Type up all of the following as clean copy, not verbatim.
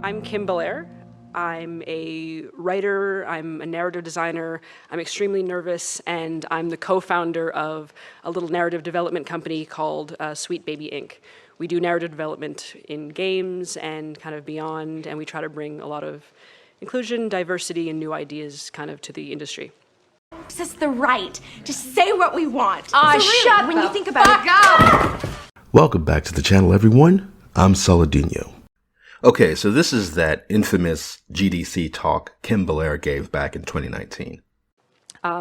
I'm Kim Belair. I'm a writer, I'm a narrative designer, I'm extremely nervous, and I'm the co-founder of a little narrative development company called Sweet Baby Inc. We do narrative development in games and kind of beyond, and we try to bring a lot of inclusion, diversity, and new ideas kind of to the industry. Gives us the right to say what we want. Shut when the you think about fuck it. Welcome back to the channel, everyone. I'm Saladino. Okay, so this is that infamous GDC talk Kim Belair gave back in 2019.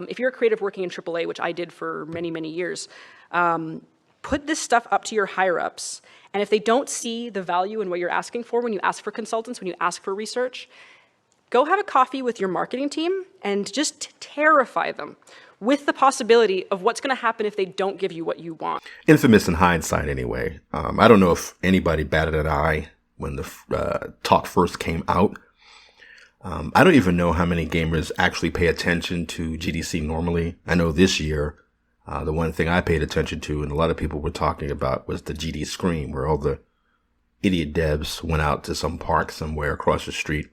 If you're a creative working in AAA, which I did for many, many years, put this stuff up to your higher-ups, and if they don't see the value in what you're asking for when you ask for consultants, when you ask for research, go have a coffee with your marketing team and just terrify them with the possibility of what's going to happen if they don't give you what you want. Infamous in hindsight, anyway. I don't know if anybody batted an eye when the talk first came out. I don't even know how many gamers actually pay attention to GDC normally. I know this year, the one thing I paid attention to, and a lot of people were talking about, was the GD Scream, where all the idiot devs went out to some park somewhere across the street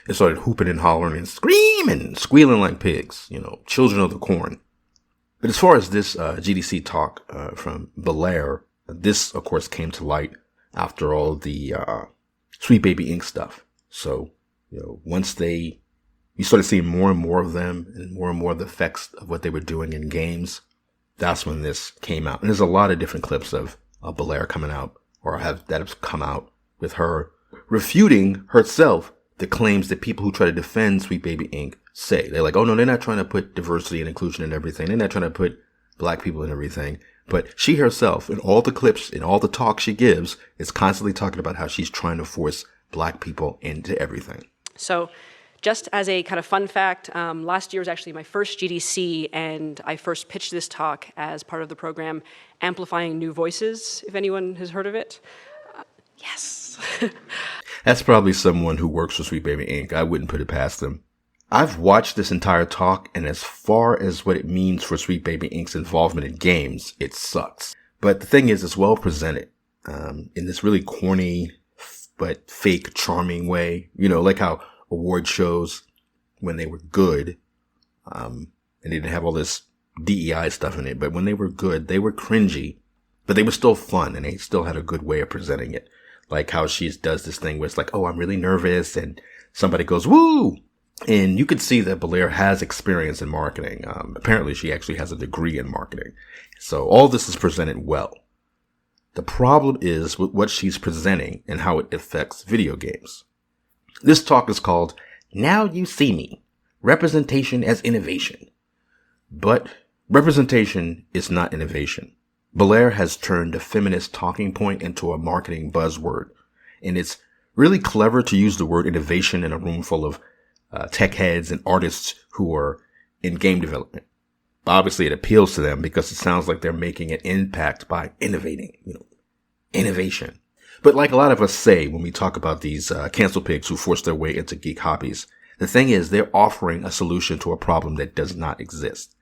and started hooping and hollering and screaming and squealing like pigs, you know, children of the corn. But as far as this GDC talk from Belair, this, of course, came to light after all the Sweet Baby Inc. stuff. So, you know, once you started seeing more and more of them and more of the effects of what they were doing in games, that's when this came out. And there's a lot of different clips of Belair coming out, or that have come out, with her refuting herself the claims that people who try to defend Sweet Baby Inc. say. They're like, oh no, they're not trying to put diversity and inclusion in everything. They're not trying to put black people in everything. But she herself, in all the clips, in all the talk she gives, is constantly talking about how she's trying to force black people into everything. So just as a kind of fun fact, last year was actually my first GDC, and I first pitched this talk as part of the program Amplifying New Voices, if anyone has heard of it. Yes. That's probably someone who works for Sweet Baby Inc. I wouldn't put it past them. I've watched this entire talk, and as far as what it means for Sweet Baby Inc.'s involvement in games, it sucks. But the thing is, it's well presented in this really corny but fake charming way. You know, like how award shows, when they were good, and they didn't have all this DEI stuff in it, but when they were good, they were cringy, but they were still fun, and they still had a good way of presenting it. Like how she does this thing where it's like, oh, I'm really nervous, and somebody goes, woo! And you could see that Belair has experience in marketing. Apparently, she actually has a degree in marketing. So all this is presented well. The problem is with what she's presenting and how it affects video games. This talk is called Now You See Me, Representation as Innovation. But representation is not innovation. Belair has turned a feminist talking point into a marketing buzzword. And it's really clever to use the word innovation in a room full of tech heads and artists who are in game development. Obviously, it appeals to them because it sounds like they're making an impact by innovating, innovation. But like a lot of us say when we talk about these cancel pigs who force their way into geek hobbies, the thing is they're offering a solution to a problem that does not exist.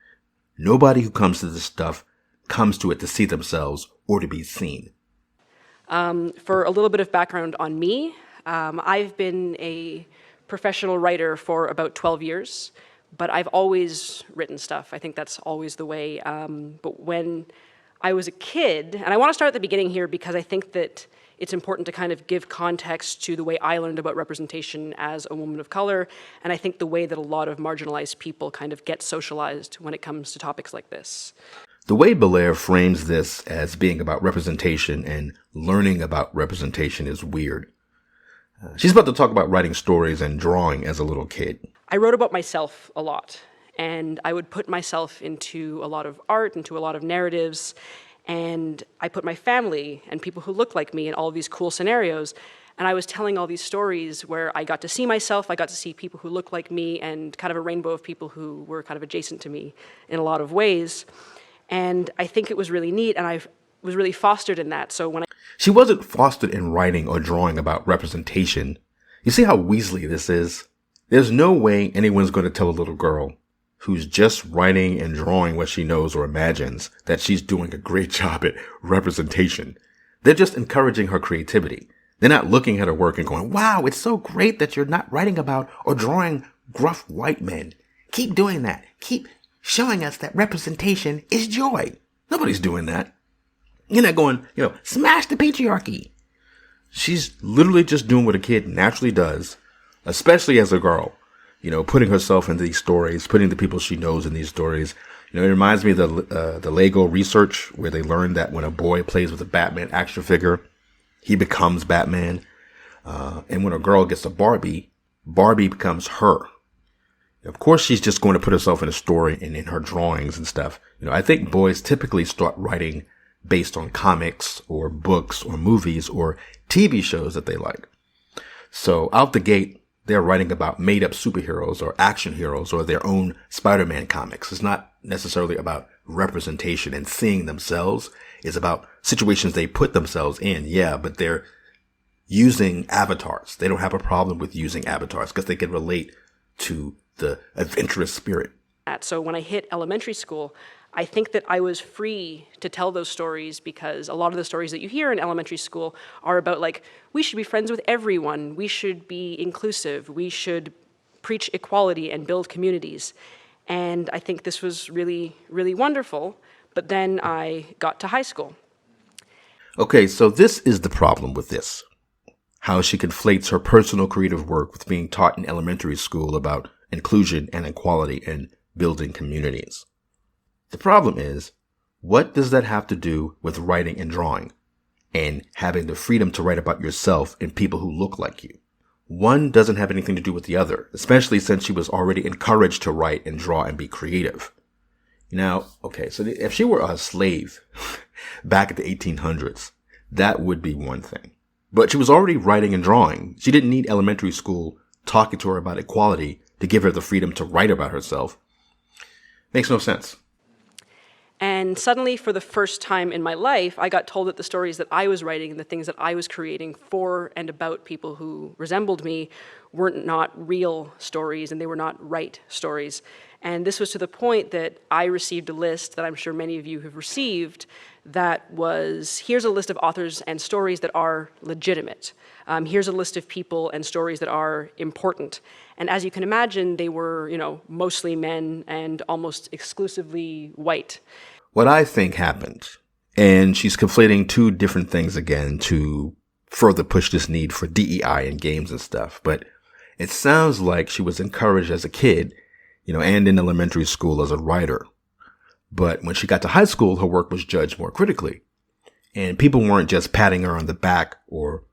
Nobody who comes to this stuff comes to it to see themselves or to be seen. For a little bit of background on me, I've been a professional writer for about 12 years, but I've always written stuff. I think that's always the way. But when I was a kid, and I want to start at the beginning here because I think that it's important to kind of give context to the way I learned about representation as a woman of color, and I think the way that a lot of marginalized people kind of get socialized when it comes to topics like this. The way Belair frames this as being about representation and learning about representation is weird. She's about to talk about writing stories and drawing as a little kid. I wrote about myself a lot, and I would put myself into a lot of art, into a lot of narratives, and I put my family and people who look like me in all of these cool scenarios, and I was telling all these stories where I got to see myself, I got to see people who look like me, and kind of a rainbow of people who were kind of adjacent to me in a lot of ways. And I think it was really neat, and I was really fostered in that. So when She wasn't fostered in writing or drawing about representation. You see how Weasley this is? There's no way anyone's going to tell a little girl who's just writing and drawing what she knows or imagines that she's doing a great job at representation. They're just encouraging her creativity. They're not looking at her work and going, wow, it's so great that you're not writing about or drawing gruff white men. Keep doing that. Keep showing us that representation is joy. Nobody's doing that. You're not going, smash the patriarchy. She's literally just doing what a kid naturally does, especially as a girl, putting herself into these stories, putting the people she knows in these stories. It reminds me of the Lego research where they learned that when a boy plays with a Batman action figure, he becomes Batman. And when a girl gets a Barbie, Barbie becomes her. Of course, she's just going to put herself in a story and in her drawings and stuff. I think boys typically start writing based on comics or books or movies or TV shows that they like. So out the gate, they're writing about made-up superheroes or action heroes or their own Spider-Man comics. It's not necessarily about representation and seeing themselves. It's about situations they put themselves in, but they're using avatars. They don't have a problem with using avatars because they can relate to the adventurous spirit. So when I hit elementary school, I think that I was free to tell those stories because a lot of the stories that you hear in elementary school are about we should be friends with everyone, we should be inclusive, we should preach equality and build communities. And I think this was really, really wonderful. But then I got to high school. Okay, so this is the problem with this. How she conflates her personal creative work with being taught in elementary school about inclusion and equality and building communities. The problem is, what does that have to do with writing and drawing and having the freedom to write about yourself and people who look like you? One doesn't have anything to do with the other, especially since she was already encouraged to write and draw and be creative. Now, okay, so if she were a slave back at the 1800s, that would be one thing. But she was already writing and drawing. She didn't need elementary school talking to her about equality to give her the freedom to write about herself. Makes no sense. And suddenly, for the first time in my life, I got told that the stories that I was writing and the things that I was creating for and about people who resembled me weren't not real stories and they were not right stories. And this was to the point that I received a list that I'm sure many of you have received that was, here's a list of authors and stories that are legitimate. Here's a list of people and stories that are important. And as you can imagine, they were, mostly men and almost exclusively white. What I think happened, and she's conflating two different things again to further push this need for DEI in games and stuff, but it sounds like she was encouraged as a kid, and in elementary school as a writer. But when she got to high school, her work was judged more critically. And people weren't just patting her on the back or,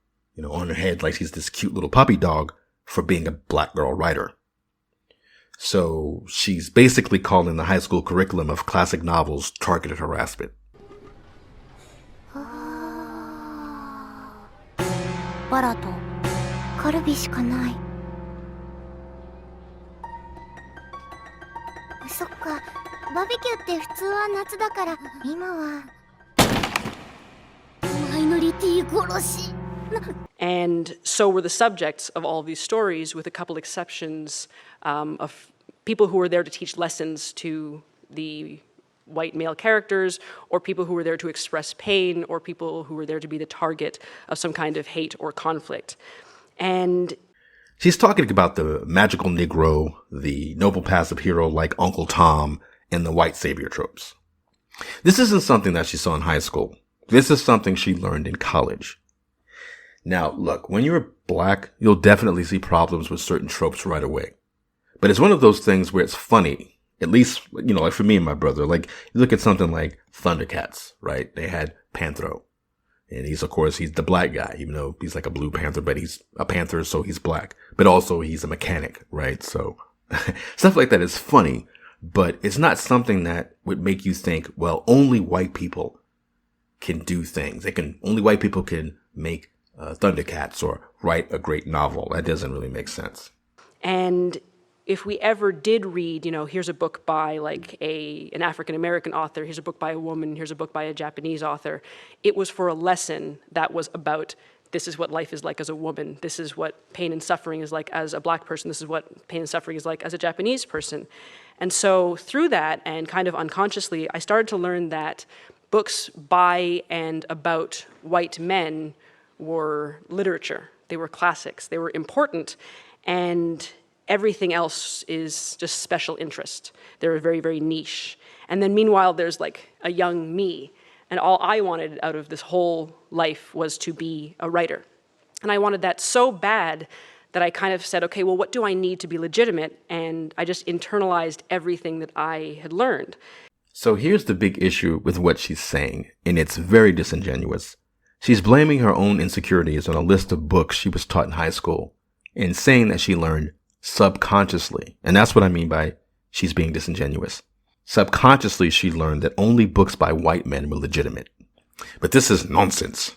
on her head like she's this cute little puppy dog for being a black girl writer. So she's basically calling the high school curriculum of classic novels targeted harassment. バラとカルビしかない。そっか、バーベキューって普通は夏だから、今はマイノリティ殺し。And so were the subjects of all of these stories, with a couple exceptions of people who were there to teach lessons to the white male characters, or people who were there to express pain, or people who were there to be the target of some kind of hate or conflict. And she's talking about the magical Negro, the noble passive hero like Uncle Tom, and the white savior tropes. This isn't something that she saw in high school. This is something she learned in college. Now, look, when you're black, you'll definitely see problems with certain tropes right away. But it's one of those things where it's funny, at least, like for me and my brother. Like, you look at something like Thundercats, right? They had Panthro. And he's the black guy, even though he's like a blue panther, but he's a panther, so he's black. But also he's a mechanic, right? So stuff like that is funny, but it's not something that would make you think, well, only white people can do things. Only white people can make Thundercats or write a great novel. That doesn't really make sense. And if we ever did read, here's a book by an African-American author, here's a book by a woman, here's a book by a Japanese author, it was for a lesson that was about, this is what life is like as a woman, this is what pain and suffering is like as a black person, this is what pain and suffering is like as a Japanese person. And so through that, and kind of unconsciously, I started to learn that books by and about white men were literature. They were classics. They were important. And everything else is just special interest. They're very, very niche. And then meanwhile, there's like a young me. And all I wanted out of this whole life was to be a writer. And I wanted that so bad that I kind of said, okay, well, what do I need to be legitimate? And I just internalized everything that I had learned. So here's the big issue with what she's saying, and it's very disingenuous. She's blaming her own insecurities on a list of books she was taught in high school and saying that she learned subconsciously. And that's what I mean by she's being disingenuous. Subconsciously, she learned that only books by white men were legitimate. But this is nonsense.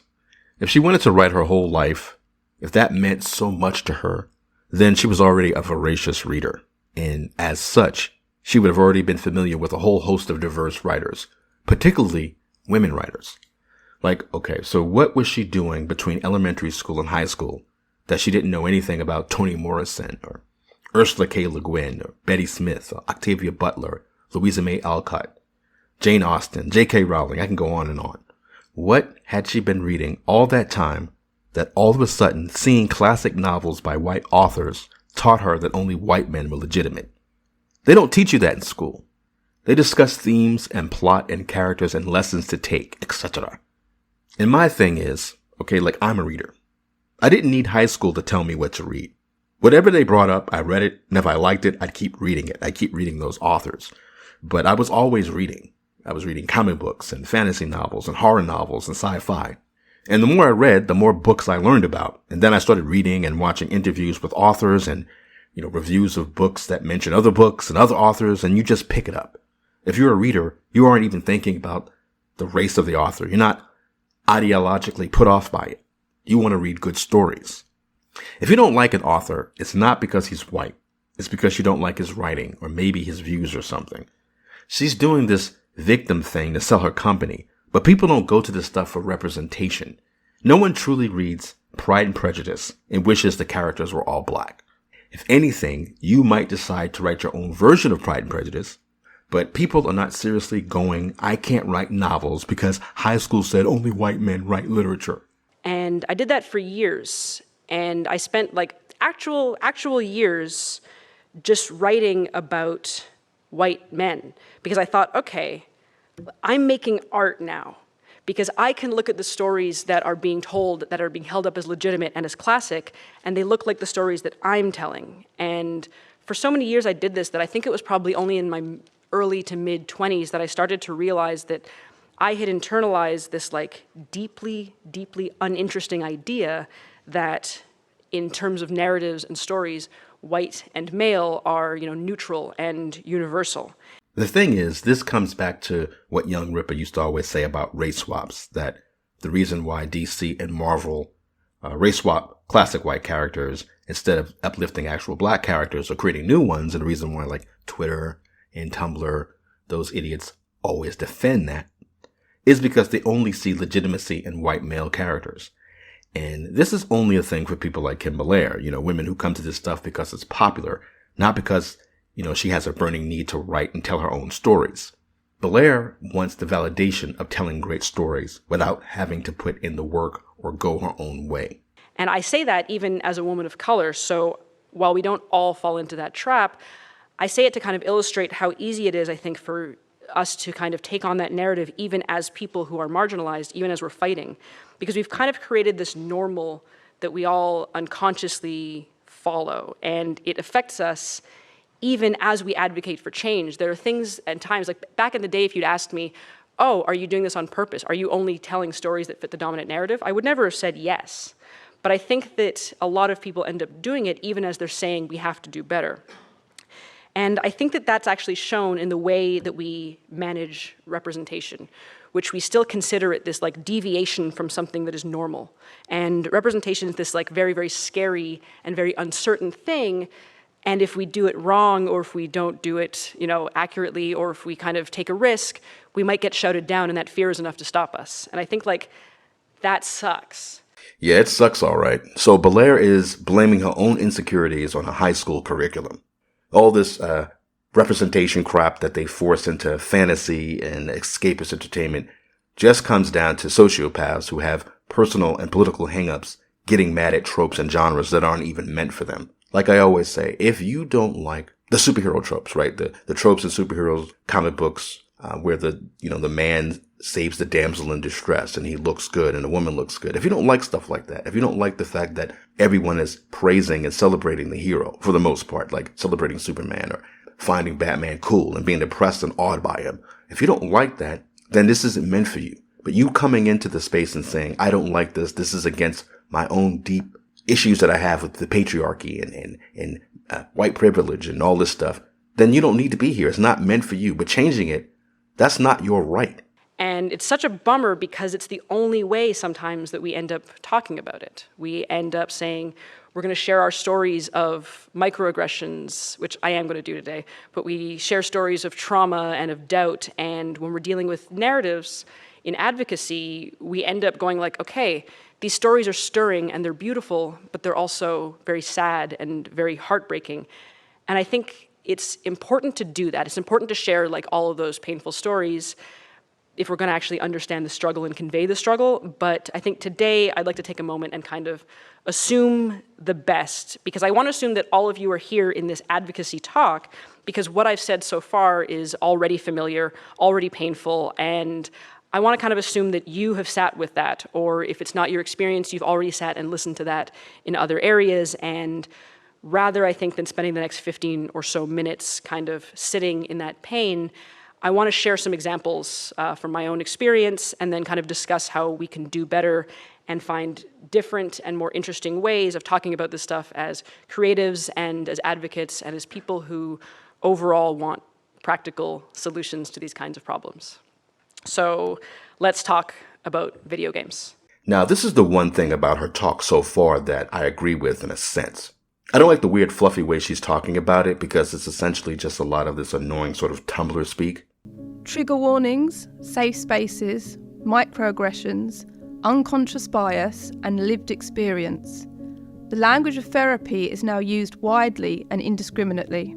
If she wanted to write her whole life, if that meant so much to her, then she was already a voracious reader. And as such, she would have already been familiar with a whole host of diverse writers, particularly women writers. Like, okay, so what was she doing between elementary school and high school that she didn't know anything about Toni Morrison or Ursula K. Le Guin or Betty Smith or Octavia Butler, Louisa May Alcott, Jane Austen, J.K. Rowling? I can go on and on. What had she been reading all that time that all of a sudden seeing classic novels by white authors taught her that only white men were legitimate? They don't teach you that in school. They discuss themes and plot and characters and lessons to take, etc. And my thing is, okay, like I'm a reader. I didn't need high school to tell me what to read. Whatever they brought up, I read it, and if I liked it, I'd keep reading it. I keep reading those authors. But I was always reading. I was reading comic books and fantasy novels and horror novels and sci-fi. And the more I read, the more books I learned about. And then I started reading and watching interviews with authors and reviews of books that mention other books and other authors, and you just pick it up. If you're a reader, you aren't even thinking about the race of the author. You're not ideologically put off by it. You want to read good stories. If you don't like an author, it's not because he's white. It's because you don't like his writing or maybe his views or something. She's doing this victim thing to sell her company, but people don't go to this stuff for representation. No one truly reads Pride and Prejudice and wishes the characters were all black. If anything, you might decide to write your own version of Pride and Prejudice, but people are not seriously going, I can't write novels because high school said only white men write literature. And I did that for years. And I spent like actual years just writing about white men because I thought, okay, I'm making art now. Because I can look at the stories that are being told, that are being held up as legitimate and as classic, and they look like the stories that I'm telling. And for so many years I did this that I think it was probably only in my early to mid-20s that I started to realize that I had internalized this like deeply, deeply uninteresting idea that in terms of narratives and stories, white and male are, neutral and universal. The thing is, this comes back to what Young Ripper used to always say about race swaps, that the reason why DC and Marvel race swap classic white characters instead of uplifting actual black characters or creating new ones, and the reason why like Twitter and Tumblr, those idiots always defend that, is because they only see legitimacy in white male characters. And this is only a thing for people like Kim Belair, women who come to this stuff because it's popular, not because she has a burning need to write and tell her own stories. Belair wants the validation of telling great stories without having to put in the work or go her own way. And I say that even as a woman of color, so while we don't all fall into that trap, I say it to kind of illustrate how easy it is, I think, for us to kind of take on that narrative even as people who are marginalized, even as we're fighting. Because we've kind of created this normal that we all unconsciously follow, and it affects us even as we advocate for change. There are things and times, like back in the day, if you'd asked me, oh, are you doing this on purpose? Are you only telling stories that fit the dominant narrative? I would never have said yes. But I think that a lot of people end up doing it even as they're saying we have to do better. And I think that that's actually shown in the way that we manage representation, which we still consider it this like deviation from something that is normal. And representation is this like very, very scary and very uncertain thing. And if we do it wrong, or if we don't do it, accurately, or if we kind of take a risk, we might get shouted down, and that fear is enough to stop us. And I think like that sucks. Yeah, it sucks, all right. So Belair is blaming her own insecurities on a high school curriculum. All this representation crap that they force into fantasy and escapist entertainment just comes down to sociopaths who have personal and political hangups getting mad at tropes and genres that aren't even meant for them. Like I always say, if you don't like the superhero tropes, right? The tropes in superheroes, comic books, where the man saves the damsel in distress and he looks good and the woman looks good. If you don't like stuff like that, if you don't like the fact that everyone is praising and celebrating the hero for the most part, like celebrating Superman or finding Batman cool and being impressed and awed by him, if you don't like that, then this isn't meant for you. But you coming into the space and saying, I don't like this, this is against my own deep issues that I have with the patriarchy and white privilege and all this stuff, then you don't need to be here. It's not meant for you. But changing it, that's not your right. And it's such a bummer because it's the only way sometimes that we end up talking about it. We end up saying, we're going to share our stories of microaggressions, which I am going to do today, but we share stories of trauma and of doubt. And when we're dealing with narratives in advocacy, we end up going like, okay, these stories are stirring and they're beautiful, but they're also very sad and very heartbreaking. And I think it's important to do that. It's important to share like all of those painful stories if we're going to actually understand the struggle and convey the struggle. But I think today I'd like to take a moment and kind of assume the best, because I want to assume that all of you are here in this advocacy talk because what I've said so far is already familiar, already painful, and I want to kind of assume that you have sat with that, or if it's not your experience, you've already sat and listened to that in other areas. And rather, I think, than spending the next 15 or so minutes kind of sitting in that pain, I want to share some examples from my own experience and then kind of discuss how we can do better and find different and more interesting ways of talking about this stuff as creatives and as advocates and as people who overall want practical solutions to these kinds of problems. So let's talk about video games. Now, this is the one thing about her talk so far that I agree with in a sense. I don't like the weird fluffy way she's talking about it because it's essentially just a lot of this annoying sort of Tumblr speak. Trigger warnings, safe spaces, microaggressions, unconscious bias, and lived experience. The language of therapy is now used widely and indiscriminately.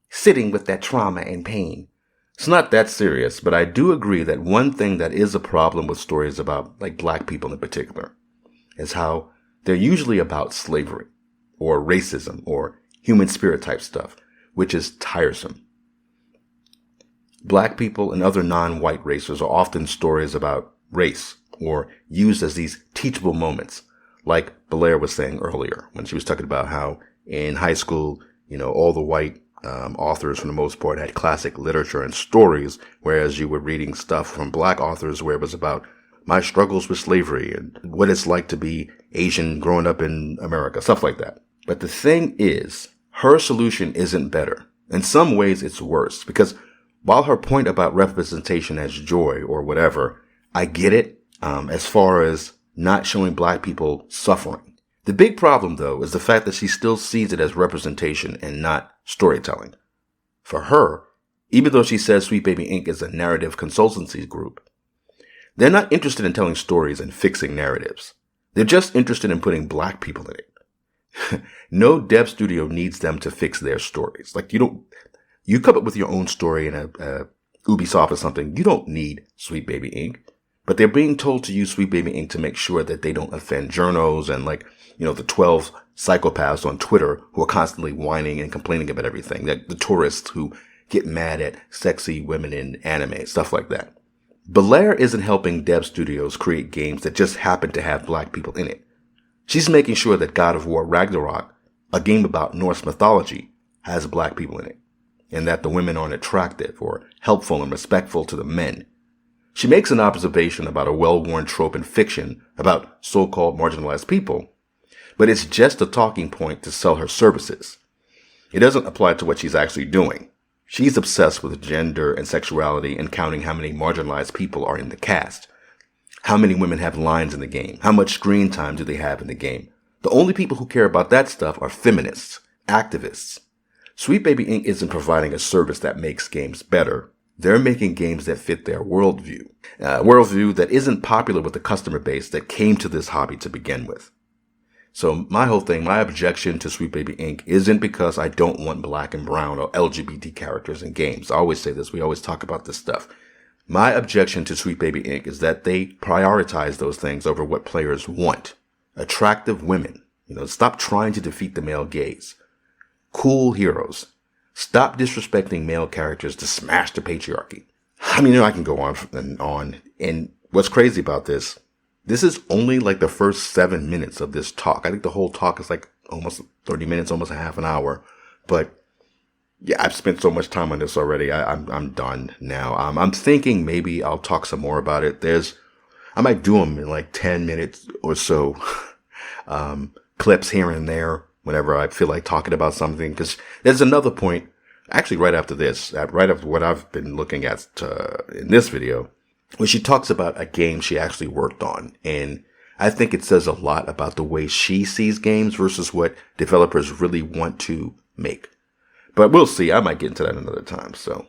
Sitting with that trauma and pain. It's not that serious, but I do agree that one thing that is a problem with stories about, like, black people in particular, is how they're usually about slavery, or racism, or human spirit type stuff, which is tiresome. Black people and other non-white races are often stories about race, or used as these teachable moments, like Belair was saying earlier, when she was talking about how in high school, all the white authors, for the most part, had classic literature and stories, whereas you were reading stuff from black authors where it was about my struggles with slavery and what it's like to be Asian growing up in America, stuff like that. But the thing is, her solution isn't better. In some ways, it's worse, because while her point about representation as joy or whatever, I get it, as far as not showing black people suffering. The big problem, though, is the fact that she still sees it as representation and not storytelling. For her, even though she says Sweet Baby Inc. is a narrative consultancy group, they're not interested in telling stories and fixing narratives. They're just interested in putting black people in it. No dev studio needs them to fix their stories. Like, you come up with your own story in a Ubisoft or something. You don't need Sweet Baby Inc. But they're being told to use Sweet Baby Inc. to make sure that they don't offend journos and the 12 psychopaths on Twitter who are constantly whining and complaining about everything. The tourists who get mad at sexy women in anime, stuff like that. Belair isn't helping dev studios create games that just happen to have black people in it. She's making sure that God of War Ragnarok, a game about Norse mythology, has black people in it, and that the women aren't attractive or helpful and respectful to the men. She makes an observation about a well-worn trope in fiction about so-called marginalized people, but it's just a talking point to sell her services. It doesn't apply to what she's actually doing. She's obsessed with gender and sexuality and counting how many marginalized people are in the cast. How many women have lines in the game? How much screen time do they have in the game? The only people who care about that stuff are feminists, activists. Sweet Baby Inc. isn't providing a service that makes games better. They're making games that fit their worldview. Worldview that isn't popular with the customer base that came to this hobby to begin with. So my objection to Sweet Baby Inc. isn't because I don't want black and brown or LGBT characters in games. I always say this. We always talk about this stuff. My objection to Sweet Baby Inc. is that they prioritize those things over what players want. Attractive women. Stop trying to defeat the male gaze. Cool heroes. Stop disrespecting male characters to smash the patriarchy. I mean, I can go on and on. And what's crazy about this is only like the first 7 minutes of this talk. I think the whole talk is like almost 30 minutes, almost a half an hour. But yeah, I've spent so much time on this already. I'm done now. I'm thinking maybe I'll talk some more about it. I might do them in like 10 minutes or so, clips here and there whenever I feel like talking about something. Because there's another point, actually right after this, right after what I've been looking at in this video, when she talks about a game she actually worked on. And I think it says a lot about the way she sees games versus what developers really want to make. But we'll see. I might get into that another time. So